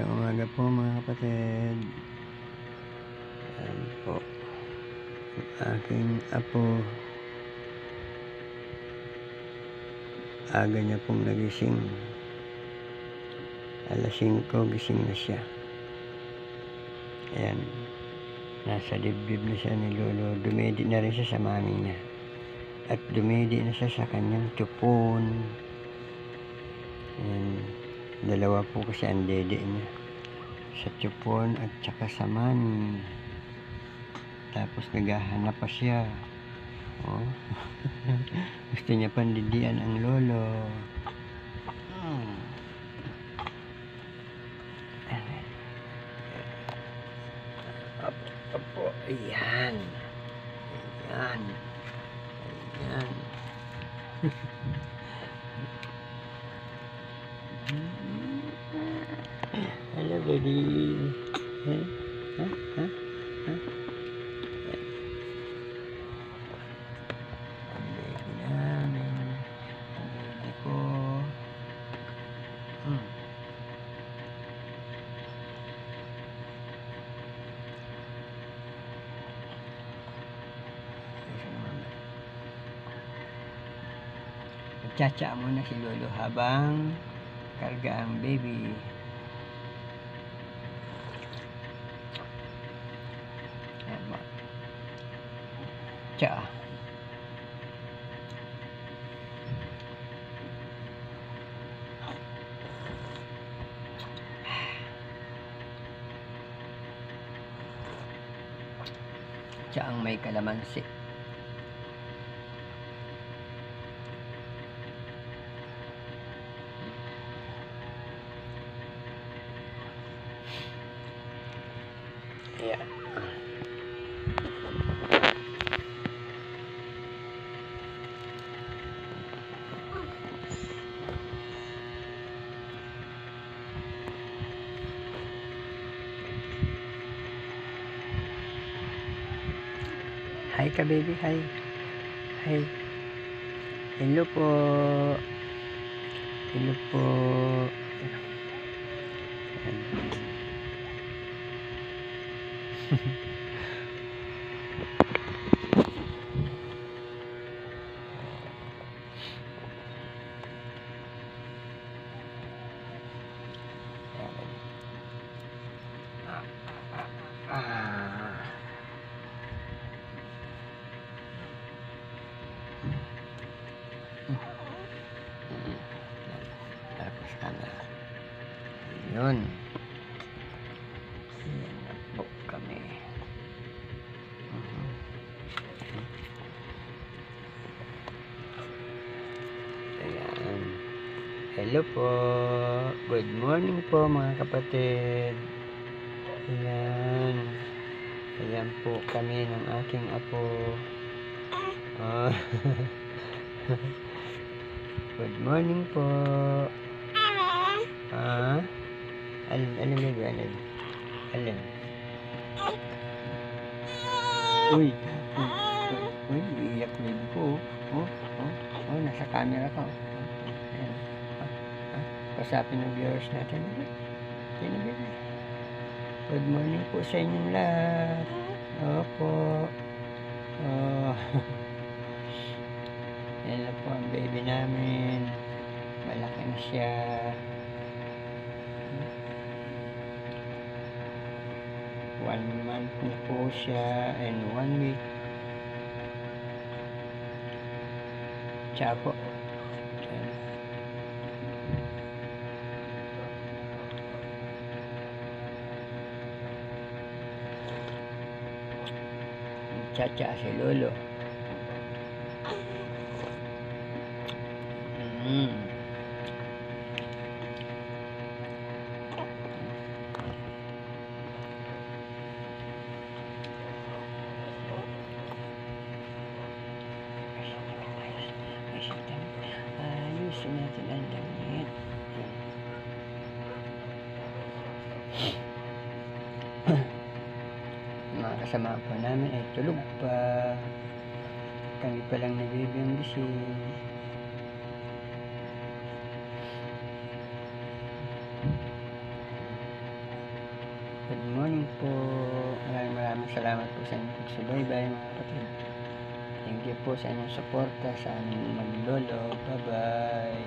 Magandang umaga po mga kapatid. Ayan po. Ang aking apo. Aga niya pong nagising. Alas 5 gising na siya. Ayan. Nasa dibdib na siya ni Lolo. Dumedi na rin siya sa mami niya. At dumedi na siya sa kanyang tupon. Ayan. Dalawa po kasi ang dede niya. Sa tupon at saka sa mami. Tapos naghahanap pa siya. Oh. Gusto niya pandidian ang lolo. Opo. Ayan. Ayan. Ayan. Hello, baby. Huh? Huh? Huh? Huh? Ang baby namin. Ang baby ko. Magtsatsa muna si Lolo habang karga ang baby. Tsa. Tsa ang may kalamansi. Yeah. Hi ka baby, hi. Hi. Hello po. Hello po. Tapos sana yun. Yan na po kami. Ayan. Hello po. Good morning po mga kapatid. Ayan. Ayan po kami ng aking apo. Oh. Good morning po. Alin baby? Alin? Uy, iiyak baby ko. Oh, nasa camera ka. Ayan. Pasapin ng viewers natin. Ayan na baby. Good morning po sa inyong lahat. Opo. Oh. Yan na po ang baby namin. Malaki na siya. One month na po siya and 1 week. Tsaka po. Tsatsa si Lolo. Ayusin natin ang damit. Mga kasama po namin ay tulog pa. Kami pa lang nabibiyang gising. Good morning po. Maraming salamat po sa inyong pagsubaybay mga kapatid. Thank you po sa inyong suporta sa aming maglolo. Bye-bye.